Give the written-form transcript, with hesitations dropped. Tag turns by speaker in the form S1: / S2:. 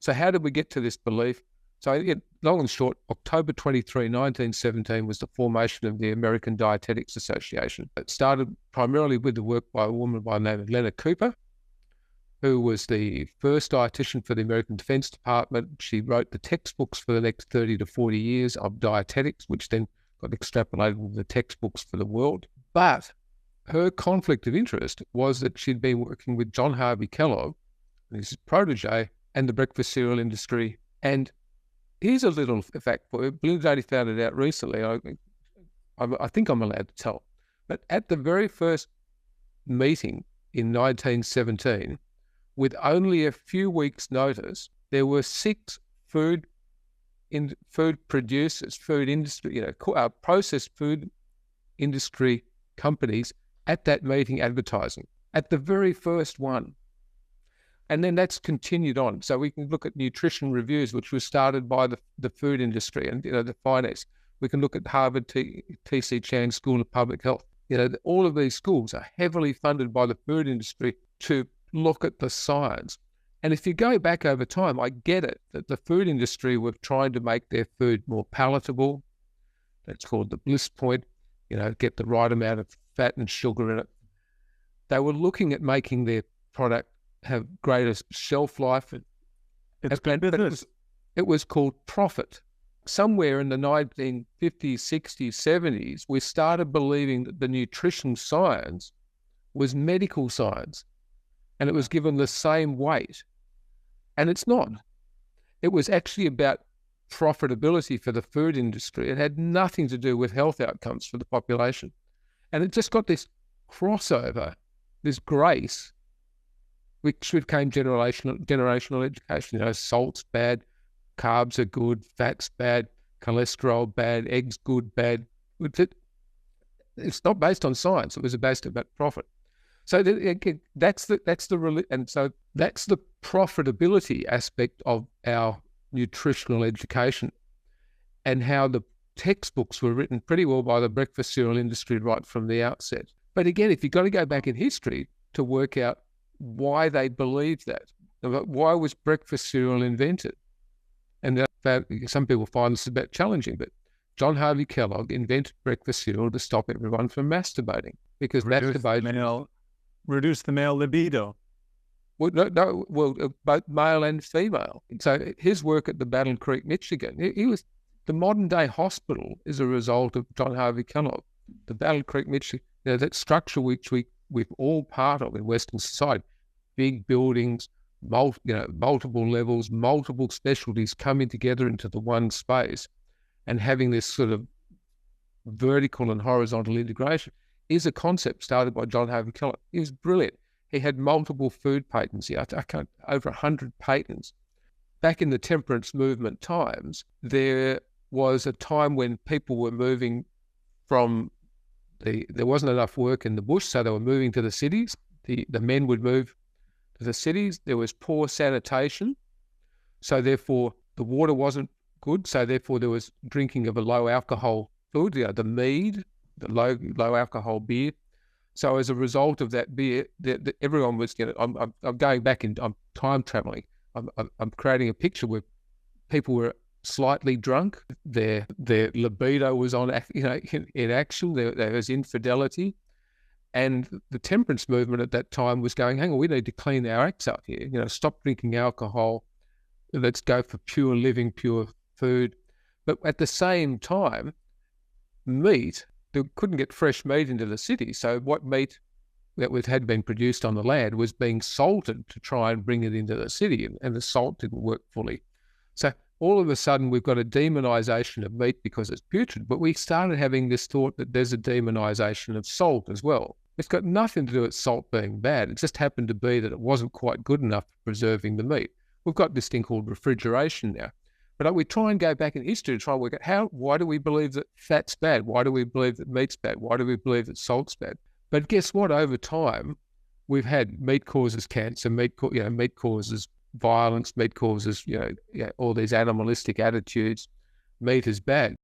S1: So how did we get to this belief? So long and short, October 23, 1917 was the formation of the American Dietetics Association. It started primarily with the work by a woman by the name of Lenna Cooper, who was the first dietitian for the American Defense Department. She wrote the textbooks for the next 30 to 40 years of dietetics, which then got extrapolated into the textbooks for the world. But her conflict of interest was that she'd been working with John Harvey Kellogg, his protege, and the breakfast cereal industry. And here's a little fact for you. Blue Daddy found it out recently. I think I'm allowed to tell. But at the very first meeting in 1917, with only a few weeks' notice, there were 6 food producers, food industry, processed food industry companies at that meeting advertising, at the very first one. And then that's continued on. So we can look at nutrition reviews, which was started by the food industry and, the finance. We can look at Harvard T.C. Chan School of Public Health. All of these schools are heavily funded by the food industry to look at the science. And if you go back over time, I get it that the food industry were trying to make their food more palatable. That's called the bliss point, get the right amount of fat and sugar in it. They were looking at making their product have greater shelf life.
S2: It's good business.
S1: It was called profit. Somewhere in the 1950s, 60s, 70s, we started believing that the nutrition science was medical science and it was given the same weight. And it's not. It was actually about profitability for the food industry. It had nothing to do with health outcomes for the population. And it just got this crossover, this grace, which became generational education. Salt's bad, carbs are good, fat's bad, cholesterol bad, eggs good, bad. It's not based on science. It was based about profit. So that's the profitability aspect of our nutritional education, and how the textbooks were written pretty well by the breakfast cereal industry right from the outset. But again, if you've got to go back in history to work out why they believed that, why was breakfast cereal invented? And some people find this a bit challenging, but John Harvey Kellogg invented breakfast cereal to stop everyone from masturbating, because
S2: reduce the male libido.
S1: Both male and female. So his work at the Battle Creek, Michigan, he was the modern day hospital is a result of John Harvey Kellogg. The Battle Creek, Michigan, that structure which we're all part of in Western society, big buildings, multiple levels, multiple specialties coming together into the one space, and having this sort of vertical and horizontal integration is a concept started by John Harvey Kellogg. He was brilliant. He had multiple food patents. Over 100 patents. Back in the temperance movement times, there was a time when people were moving from there wasn't enough work in the bush, so they were moving to the cities. The men would move to the cities. There was poor sanitation, so therefore the water wasn't good. So therefore there was drinking of a low alcohol food, the mead, the low alcohol beer. So as a result of that beer, everyone was, I'm going back I'm time traveling. I'm creating a picture where people were slightly drunk. Their libido was on, in action. There was infidelity, and the temperance movement at that time was going, hang on, we need to clean our acts up here. Stop drinking alcohol. Let's go for pure living, pure food. But at the same time, meat. They couldn't get fresh meat into the city, so what meat that had been produced on the land was being salted to try and bring it into the city, and the salt didn't work fully. So all of a sudden we've got a demonization of meat because it's putrid, but we started having this thought that there's a demonization of salt as well. It's got nothing to do with salt being bad. It just happened to be that it wasn't quite good enough for preserving the meat. We've got this thing called refrigeration now. But we try and go back in history to try and work out why do we believe that fat's bad? Why do we believe that meat's bad? Why do we believe that salt's bad? But guess what? Over time, we've had meat causes cancer, meat causes violence, meat causes, all these animalistic attitudes. Meat is bad.